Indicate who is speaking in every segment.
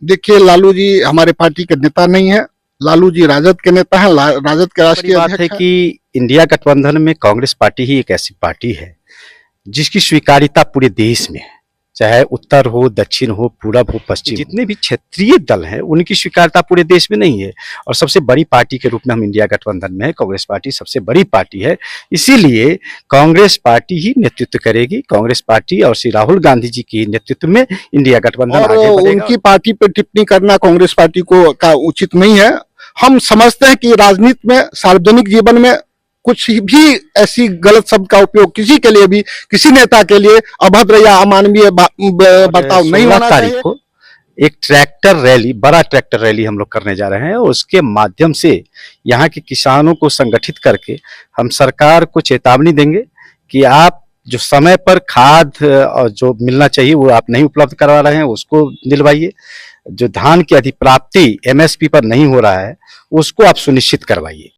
Speaker 1: देखिए, लालू जी हमारे पार्टी के नेता नहीं है। लालू जी राजद के नेता हैं, राजद के
Speaker 2: बड़ी
Speaker 1: राष्ट्रीय
Speaker 2: बात है
Speaker 1: अध्यक्ष हैं।
Speaker 2: कि इंडिया गठबंधन में कांग्रेस पार्टी ही एक ऐसी पार्टी है जिसकी स्वीकार्यता पूरे देश में है, चाहे उत्तर हो, दक्षिण हो, पूरब हो, पश्चिम, जितने भी क्षेत्रीय दल हैं उनकी स्वीकार्यता पूरे देश में नहीं है। और सबसे बड़ी पार्टी के रूप में हम इंडिया गठबंधन में है, कांग्रेस पार्टी सबसे बड़ी पार्टी है। इसीलिए कांग्रेस पार्टी ही नेतृत्व करेगी। कांग्रेस पार्टी और श्री राहुल गांधी जी के नेतृत्व में इंडिया गठबंधन
Speaker 1: और
Speaker 2: आगे बढ़ेगा।
Speaker 1: उनकी पार्टी पे टिप्पणी करना कांग्रेस पार्टी को का उचित नहीं है। हम समझते हैं कि राजनीति में, सार्वजनिक जीवन में कुछ भी ऐसी गलत शब्द का उपयोग किसी के लिए भी, किसी नेता के लिए अभद्र या अमानवीय बर्ताव नहीं
Speaker 2: 16
Speaker 1: होना
Speaker 2: तारीख
Speaker 1: चाहिए।
Speaker 2: को एक ट्रैक्टर रैली, बड़ा ट्रैक्टर रैली हम लोग करने जा रहे हैं। उसके माध्यम से यहाँ के किसानों को संगठित करके हम सरकार को चेतावनी देंगे कि आप जो समय पर खाद और जो मिलना चाहिए वो आप नहीं उपलब्ध करवा रहे हैं, उसको दिलवाइए। जो धान की अधिप्राप्ति एमएसपी पर नहीं हो रहा है उसको आप सुनिश्चित करवाइए।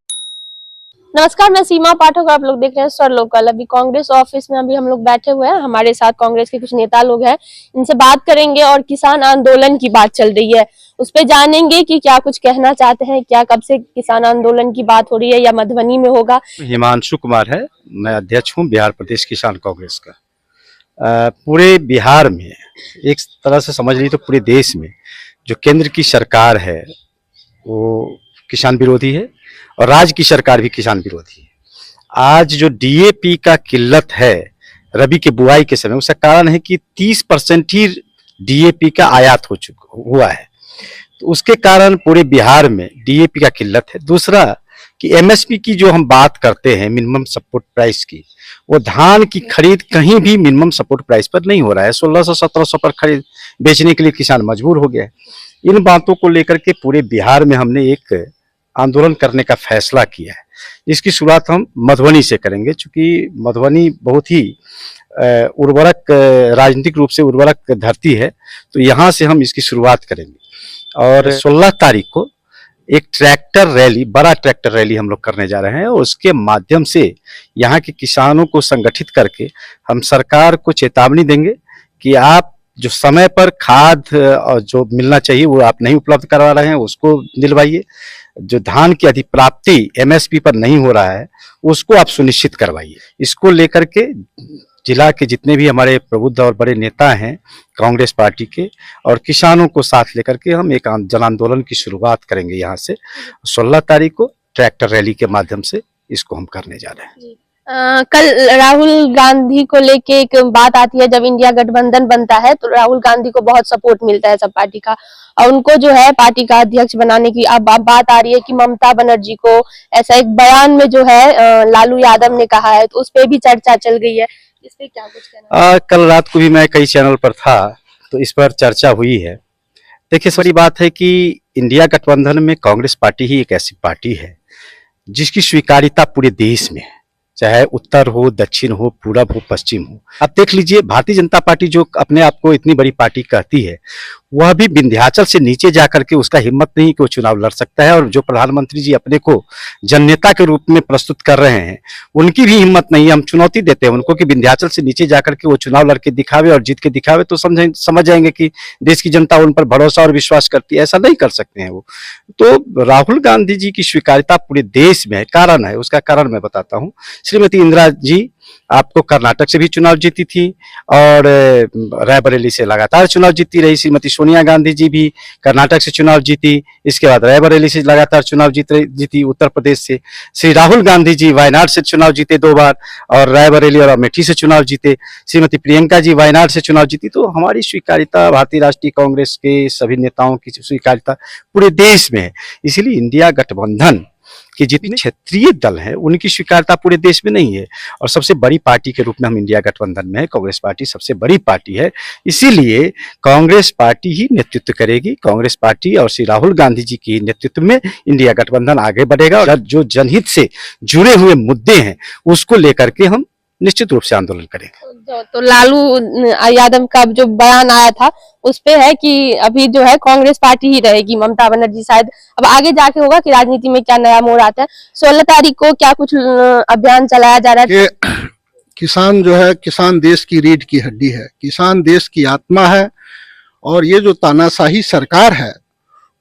Speaker 3: नमस्कार, मैं सीमा पाठक और आप लोग देख रहे हैं स्वर लोकल। अभी कांग्रेस ऑफिस में अभी हम लोग बैठे हुए हैं। हमारे साथ कांग्रेस के कुछ नेता लोग हैं, इनसे बात करेंगे और किसान आंदोलन की बात चल रही है उस पे जानेंगे कि क्या कुछ कहना चाहते हैं, क्या कब से किसान आंदोलन की बात हो रही है या मधुबनी में होगा।
Speaker 2: हिमांशु कुमार है, मैं अध्यक्ष हूँ बिहार प्रदेश किसान कांग्रेस का। पूरे बिहार में, एक तरह से समझ लीजिए तो पूरे देश में जो केंद्र की सरकार है वो किसान विरोधी है और राज्य की सरकार भी किसान विरोधी है। आज जो डीएपी का किल्लत है रबी के बुआई के समय, उसका कारण है कि 30% ही डीएपी का आयात हुआ है। तो उसके कारण पूरे बिहार में डीएपी का किल्लत है। दूसरा कि एमएसपी की जो हम बात करते हैं, मिनिमम सपोर्ट प्राइस की, वो धान की खरीद कहीं भी मिनिमम सपोर्ट प्राइस पर नहीं हो रहा है। 1600-1700 पर खरीद बेचने के लिए किसान मजबूर हो गया है। इन बातों को लेकर के पूरे बिहार में हमने एक आंदोलन करने का फैसला किया है। इसकी शुरुआत हम मधुबनी से करेंगे, क्योंकि मधुबनी बहुत ही उर्वरक, राजनीतिक रूप से उर्वरक धरती है, तो यहाँ से हम इसकी शुरुआत करेंगे। और 16 तारीख को एक ट्रैक्टर रैली, बड़ा ट्रैक्टर रैली हम लोग करने जा रहे हैं। उसके माध्यम से यहाँ के किसानों को संगठित करके हम सरकार को चेतावनी देंगे कि आप जो समय पर खाद और जो मिलना चाहिए वो आप नहीं उपलब्ध करवा रहे हैं, उसको दिलवाइए। जो धान की अधिप्राप्ति एमएसपी पर नहीं हो रहा है उसको आप सुनिश्चित करवाइए। इसको लेकर के जिला के जितने भी हमारे प्रबुद्ध और बड़े नेता हैं कांग्रेस पार्टी के और किसानों को साथ लेकर के हम एक जन आंदोलन की शुरुआत करेंगे। यहाँ से 16 तारीख को ट्रैक्टर रैली के माध्यम से इसको हम करने जा रहे हैं।
Speaker 3: कल राहुल गांधी को लेके एक बात आती है, जब इंडिया गठबंधन बनता है तो राहुल गांधी को बहुत सपोर्ट मिलता है सब पार्टी का, और उनको जो है पार्टी का अध्यक्ष बनाने की अब बात आ रही है कि ममता बनर्जी को, ऐसा एक बयान में जो है लालू यादव ने कहा है, तो उस पर भी चर्चा चल गई है। इस पे क्या कुछ कहना?
Speaker 2: कल रात को भी मैं कई चैनल पर था तो इस पर चर्चा हुई है। देखिए, बड़ी बात है कि इंडिया गठबंधन में कांग्रेस पार्टी ही एक ऐसी पार्टी है जिसकी स्वीकार्यता पूरे देश में है, चाहे उत्तर हो, दक्षिण हो, पूरब हो, पश्चिम हो। अब देख लीजिए, भारतीय जनता पार्टी जो अपने आप को इतनी बड़ी पार्टी कहती है, वह भी विंध्याचल से नीचे जाकर के उसका हिम्मत नहीं कि वो चुनाव लड़ सकता है। और जो प्रधानमंत्री जी अपने को जननेता के रूप में प्रस्तुत कर रहे हैं, उनकी भी हिम्मत नहीं है। हम चुनौती देते हैं उनको कि विंध्याचल से नीचे जाकर के वो चुनाव लड़के दिखावे और जीत के दिखावे, तो समझ जाएंगे कि देश की जनता उन पर भरोसा और विश्वास करती है। ऐसा नहीं कर सकते हैं वो। तो राहुल गांधी जी की स्वीकार्यता पूरे देश में है। कारण है, उसका कारण मैं बताता हूँ। श्रीमती इंदिरा जी आपको कर्नाटक से भी चुनाव जीती थी और रायबरेली से लगातार चुनाव जीती रही। श्रीमती सोनिया गांधी जी भी कर्नाटक से चुनाव जीती, इसके बाद रायबरेली से लगातार चुनाव जीती उत्तर प्रदेश से। श्री राहुल गांधी जी वायनाड से चुनाव जीते 2 बार और रायबरेली और अमेठी से चुनाव जीते। श्रीमती प्रियंका जी वायनाड से चुनाव जीती। तो हमारी स्वीकार्यता, भारतीय राष्ट्रीय कांग्रेस के सभी नेताओं की स्वीकार्यता पूरे देश में है। इसीलिए इंडिया गठबंधन कि जितने क्षेत्रीय दल हैं उनकी स्वीकार्यता पूरे देश में नहीं है। और सबसे बड़ी पार्टी के रूप में हम इंडिया गठबंधन में है, कांग्रेस पार्टी सबसे बड़ी पार्टी है। इसीलिए कांग्रेस पार्टी ही नेतृत्व करेगी। कांग्रेस पार्टी और श्री राहुल गांधी जी के नेतृत्व में इंडिया गठबंधन आगे बढ़ेगा और जो जनहित से जुड़े हुए मुद्दे हैं उसको लेकर के हम निश्चित रूप से आंदोलन करेंगे।
Speaker 3: तो लालू यादव का जो बयान आया था उस पे है कि अभी जो है कांग्रेस पार्टी ही रहेगी, ममता बनर्जी शायद अब आगे जाके होगा कि राजनीति में क्या नया मोड़ आता है। 16 तारीख को क्या कुछ अभियान चलाया जा रहा है?
Speaker 1: किसान जो है, किसान देश की रीढ़ की हड्डी है, किसान देश की आत्मा है और ये जो तानाशाही सरकार है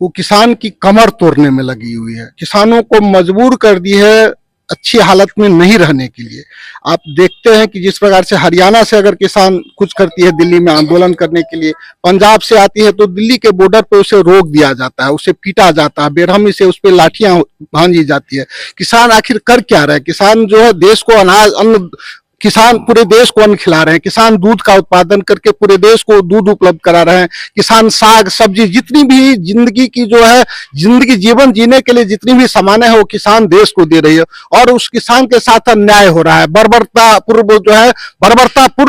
Speaker 1: वो किसान की कमर तोड़ने में लगी हुई है, किसानों को मजबूर कर दी है अच्छी हालत में नहीं रहने के लिए। आप देखते हैं कि जिस प्रकार से हरियाणा से अगर किसान कुछ करती है दिल्ली में आंदोलन करने के लिए, पंजाब से आती है तो दिल्ली के बॉर्डर पे उसे रोक दिया जाता है, उसे पीटा जाता है, बेरहमी से उस पर लाठियां भांजी जाती है। किसान आखिर कर क्या रहे हैं? किसान जो है देश को अनाज अन्न, किसान पूरे देश को अन्न खिला रहे हैं, किसान दूध का उत्पादन करके पूरे देश को दूध उपलब्ध करा रहे हैं, किसान साग सब्जी जितनी भी जिंदगी की जो है जिंदगी जीवन जीने के लिए जितनी भी सामान है वो किसान देश को दे रही है। और उस किसान के साथ अन्याय हो रहा है, बर्बरतापूर्ण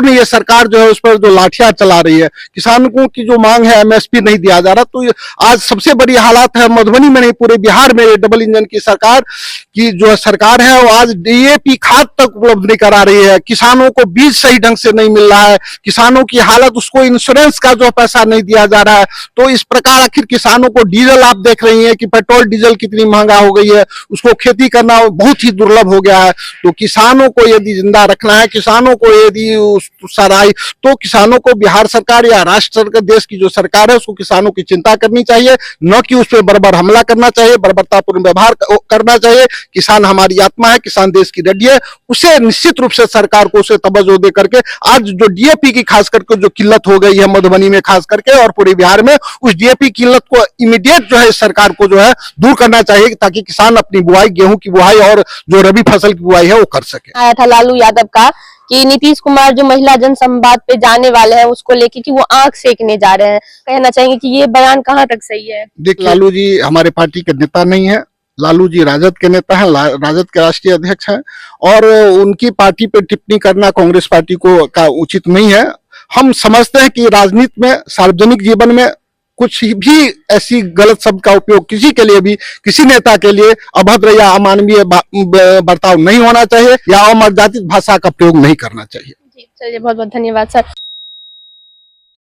Speaker 1: ये सरकार जो है उस पर जो लाठियां चला रही है। किसानों की जो मांग है एमएसपी नहीं दिया जा रहा, तो आज सबसे बड़ी हालात है मधुबनी में नहीं पूरे बिहार में डबल इंजन की सरकार की जो सरकार है वो आज डीएपी खाद तक उपलब्ध नहीं करा रही है, किसानों को बीज सही ढंग से नहीं मिल रहा है, किसानों की हालत, उसको इंश्योरेंस का जो पैसा नहीं दिया जा रहा है। तो इस प्रकार आखिर किसानों को डीजल, आप देख रही हैं कि पेट्रोल डीजल कितनी महंगा हो गई है, उसको खेती करना बहुत ही दुर्लभ हो गया है। तो किसानों को यदि जिंदा रखना है, किसानों को यदि सराई, तो किसानों को बिहार सरकार या राष्ट्र सरकार, देश की जो सरकार है उसको किसानों की चिंता करनी चाहिए, न कि उस पर बर्बर हमला करना चाहिए, बर्बरतापूर्ण व्यवहार करना चाहिए। किसान हमारी आत्मा है, किसान देश की रडी है, उसे निश्चित रूप से सरकार को उसे तवज्जो दे करके आज जो डीएपी की खास करके जो किल्लत हो गई है मधुबनी में खास करके और पूरे बिहार में, उस डीएपी किल्लत को इमीडिएट जो है सरकार को जो है दूर करना चाहिए ताकि किसान अपनी बुआई, गेहूं की बुआई और जो रबी फसल की बुआई है वो कर सके।
Speaker 3: आया था लालू यादव का कि नीतीश कुमार जो महिला जनसंवाद पे जाने वाले हैं उसको लेके कि वो आंख सेकने जा रहे हैं, कहना चाहेंगे कि ये बयान कहाँ तक सही है?
Speaker 1: देखिए, लालू जी हमारे पार्टी के नेता नहीं है, लालू जी राजद के नेता हैं, राजद के राष्ट्रीय अध्यक्ष हैं और उनकी पार्टी पे टिप्पणी करना कांग्रेस पार्टी को का उचित नहीं है। हम समझते हैं कि राजनीति में, सार्वजनिक जीवन में कुछ भी ऐसी गलत शब्द का उपयोग किसी के लिए भी, किसी नेता के लिए अभद्र या अमानवीय बर्ताव नहीं होना चाहिए या अमर्यादित भाषा का प्रयोग नहीं करना चाहिए।
Speaker 3: जी चलिए, बहुत बहुत धन्यवाद सर।